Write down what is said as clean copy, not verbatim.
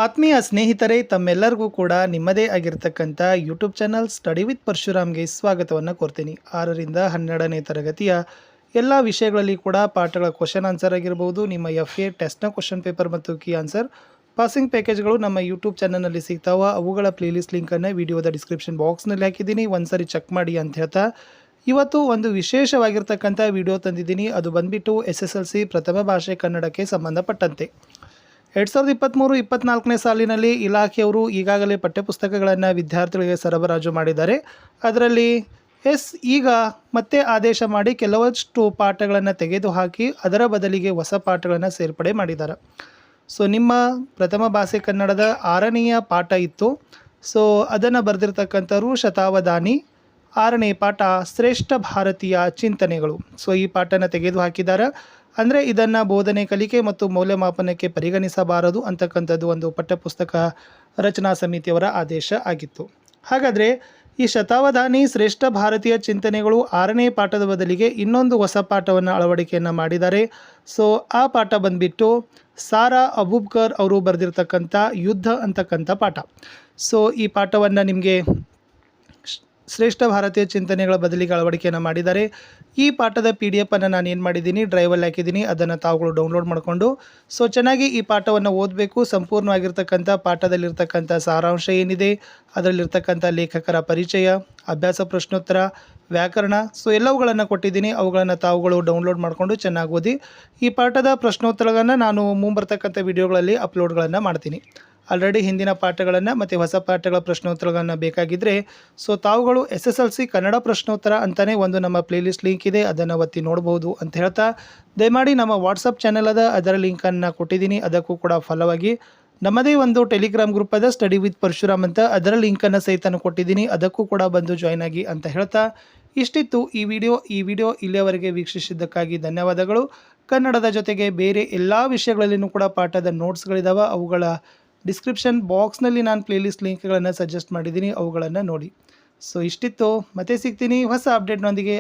ಆತ್ಮೀಯ ಸ್ನೇಹಿತರೆ, ತಮ್ಮೆಲ್ಲರಿಗೂ ಕೂಡ ನಿಮ್ಮದೇ ಆಗಿರತಕ್ಕಂಥ ಯೂಟ್ಯೂಬ್ ಚಾನಲ್ ಸ್ಟಡಿ ವಿತ್ ಪರಶುರಾಮ್ಗೆ ಸ್ವಾಗತವನ್ನು ಕೋರ್ತೀನಿ. 6ರಿಂದ 12ನೇ ತರಗತಿಯ ಎಲ್ಲ ವಿಷಯಗಳಲ್ಲಿ ಕೂಡ ಪಾಠಗಳ ಕ್ವಶನ್ ಆನ್ಸರ್ ಆಗಿರ್ಬೋದು, ನಿಮ್ಮ FA ಟೆಸ್ಟ್ನ ಕ್ವಶನ್ ಪೇಪರ್ ಮತ್ತು ಕೀ ಆನ್ಸರ್ ಪಾಸಿಂಗ್ ಪ್ಯಾಕೇಜ್ಗಳು ನಮ್ಮ ಯೂಟ್ಯೂಬ್ ಚಾನಲ್ನಲ್ಲಿ ಸಿಗ್ತಾವ. ಅವುಗಳ ಪ್ಲೇಲಿಸ್ಟ್ ಲಿಂಕನ್ನು ವಿಡಿಯೋದ ಡಿಸ್ಕ್ರಿಪ್ಷನ್ ಬಾಕ್ಸ್ನಲ್ಲಿ ಹಾಕಿದ್ದೀನಿ, ಒಂದ್ಸರಿ ಚೆಕ್ ಮಾಡಿ ಅಂತ ಹೇಳ್ತಾ ಇವತ್ತು ಒಂದು ವಿಶೇಷವಾಗಿರ್ತಕ್ಕಂಥ ವಿಡಿಯೋ ತಂದಿದ್ದೀನಿ. ಅದು ಬಂದುಬಿಟ್ಟು SSLC ಪ್ರಥಮ ಭಾಷೆ ಕನ್ನಡಕ್ಕೆ ಸಂಬಂಧಪಟ್ಟಂತೆ 2023-24ನೇ ಸಾಲಿನಲ್ಲಿ ಇಲಾಖೆಯವರು ಈಗಾಗಲೇ ಪಠ್ಯಪುಸ್ತಕಗಳನ್ನು ವಿದ್ಯಾರ್ಥಿಗಳಿಗೆ ಸರಬರಾಜು ಮಾಡಿದ್ದಾರೆ. ಅದರಲ್ಲಿ ಈಗ ಮತ್ತೆ ಆದೇಶ ಮಾಡಿ ಕೆಲವಷ್ಟು ಪಾಠಗಳನ್ನು ತೆಗೆದುಹಾಕಿ ಅದರ ಬದಲಿಗೆ ಹೊಸ ಪಾಠಗಳನ್ನು ಸೇರ್ಪಡೆ ಮಾಡಿದ್ದಾರೆ. ಸೊ ನಿಮ್ಮ ಪ್ರಥಮ ಭಾಷೆ ಕನ್ನಡದ 6ನೆಯ ಪಾಠ ಇತ್ತು. ಸೊ ಅದನ್ನು ಬರೆದಿರ್ತಕ್ಕಂಥವ್ರು ಶತಾವಧಾನಿ. 6ನೇ ಪಾಠ ಶ್ರೇಷ್ಠ ಭಾರತೀಯ ಚಿಂತನೆಗಳು. ಸೊ ಈ ಪಾಠನ ತೆಗೆದು ಹಾಕಿದ್ದಾರೆ. ಅಂದರೆ ಇದನ್ನು ಬೋಧನೆ, ಕಲಿಕೆ ಮತ್ತು ಮೌಲ್ಯಮಾಪನಕ್ಕೆ ಪರಿಗಣಿಸಬಾರದು ಅಂತಕ್ಕಂಥದ್ದು ಒಂದು ಪಠ್ಯಪುಸ್ತಕ ರಚನಾ ಸಮಿತಿಯವರ ಆದೇಶ ಆಗಿತ್ತು. ಹಾಗಾದರೆ ಈ ಶತಾವಧಾನಿ ಶ್ರೇಷ್ಠ ಭಾರತೀಯ ಚಿಂತನೆಗಳು 6ನೇ ಪಾಠದ ಬದಲಿಗೆ ಇನ್ನೊಂದು ಹೊಸ ಪಾಠವನ್ನು ಅಳವಡಿಕೆಯನ್ನು ಮಾಡಿದ್ದಾರೆ. ಸೊ ಆ ಪಾಠ ಬಂದುಬಿಟ್ಟು ಸಾರಾ ಅಬೂಬ್ಕರ್ ಅವರು ಬರೆದಿರ್ತಕ್ಕಂಥ ಯುದ್ಧ ಅಂತಕ್ಕಂಥ ಪಾಠ. ಸೊ ಈ ಪಾಠವನ್ನು ನಿಮಗೆ ಶ್ರೇಷ್ಠ ಭಾರತೀಯ ಚಿಂತನೆಗಳ ಬದಲಿಗೆ ಅಳವಡಿಕೆಯನ್ನು ಮಾಡಿದ್ದಾರೆ. ಈ ಪಾಠದ PDF ಅನ್ನು ನಾನು ಏನು ಮಾಡಿದ್ದೀನಿ, ಡ್ರೈವಲ್ಲಿ ಹಾಕಿದ್ದೀನಿ. ಅದನ್ನು ತಾವುಗಳು ಡೌನ್ಲೋಡ್ ಮಾಡಿಕೊಂಡು ಸೊ ಚೆನ್ನಾಗಿ ಈ ಪಾಠವನ್ನು ಓದಬೇಕು. ಸಂಪೂರ್ಣವಾಗಿರ್ತಕ್ಕಂಥ ಪಾಠದಲ್ಲಿರ್ತಕ್ಕಂಥ ಸಾರಾಂಶ ಏನಿದೆ, ಅದರಲ್ಲಿರ್ತಕ್ಕಂಥ ಲೇಖಕರ ಪರಿಚಯ, ಅಭ್ಯಾಸ ಪ್ರಶ್ನೋತ್ತರ, ವ್ಯಾಕರಣ, ಸೊ ಎಲ್ಲವುಗಳನ್ನು ಕೊಟ್ಟಿದ್ದೀನಿ. ಅವುಗಳನ್ನು ತಾವುಗಳು ಡೌನ್ಲೋಡ್ ಮಾಡಿಕೊಂಡು ಚೆನ್ನಾಗಿ ಓದಿ. ಈ ಪಾಠದ ಪ್ರಶ್ನೋತ್ತರಗಳನ್ನು ನಾನು ಮುಂಬರ್ತಕ್ಕಂಥ ವಿಡಿಯೋಗಳಲ್ಲಿ ಅಪ್ಲೋಡ್ಗಳನ್ನು ಮಾಡ್ತೀನಿ. ಆಲ್ರೆಡಿ ಹಿಂದಿನ ಪಾಠಗಳನ್ನು ಮತ್ತು ಹೊಸ ಪಾಠಗಳ ಪ್ರಶ್ನೋತ್ತರಗಳನ್ನು ಬೇಕಾಗಿದ್ದರೆ ಸೊ ತಾವುಗಳು SSLC ಕನ್ನಡ ಪ್ರಶ್ನೋತ್ತರ ಅಂತಲೇ ಒಂದು ನಮ್ಮ ಪ್ಲೇಲಿಸ್ಟ್ ಲಿಂಕ್ ಇದೆ, ಅದನ್ನು ಒತ್ತಿ ನೋಡ್ಬೋದು ಅಂತ ಹೇಳ್ತಾ ದಯಮಾಡಿ ನಮ್ಮ ವಾಟ್ಸಪ್ ಚಾನಲ್ ಅದ, ಅದರ ಲಿಂಕನ್ನು ಕೊಟ್ಟಿದ್ದೀನಿ. ಅದಕ್ಕೂ ಕೂಡ ಫಾಲೋ ಆಗಿ. ನಮ್ಮದೇ ಒಂದು ಟೆಲಿಗ್ರಾಮ್ ಗ್ರೂಪ್ ಅದ ಸ್ಟಡಿ ವಿತ್ ಪರಶುರಾಮ್ ಅಂತ, ಅದರ ಲಿಂಕನ್ನು ಸಹಿತ ಕೊಟ್ಟಿದ್ದೀನಿ. ಅದಕ್ಕೂ ಕೂಡ ಬಂದು ಜಾಯ್ನ್ ಆಗಿ ಅಂತ ಹೇಳ್ತಾ ಇಷ್ಟಿತ್ತು ಈ ವಿಡಿಯೋ ಇಲ್ಲಿಯವರೆಗೆ ವೀಕ್ಷಿಸಿದ್ದಕ್ಕಾಗಿ ಧನ್ಯವಾದಗಳು. ಕನ್ನಡದ ಜೊತೆಗೆ ಬೇರೆ ಎಲ್ಲ ವಿಷಯಗಳಲ್ಲಿಯೂ ಕೂಡ ಪಾಠದ ನೋಟ್ಸ್ಗಳಿದ್ದಾವೆ. ಅವುಗಳ ಡಿಸ್ಕ್ರಿಪ್ಷನ್ ಬಾಕ್ಸ್ನಲ್ಲಿ ನಾನು ಪ್ಲೇಲಿಸ್ಟ್ ಲಿಂಕ್ಗಳನ್ನು ಸಜೆಸ್ಟ್ ಮಾಡಿದ್ದೀನಿ, ಅವುಗಳನ್ನು ನೋಡಿ. ಸೊ ಇಷ್ಟಿತ್ತು. ಮತ್ತೆ ಸಿಗ್ತೀನಿ ಹೊಸ ಅಪ್ಡೇಟ್ನೊಂದಿಗೆ.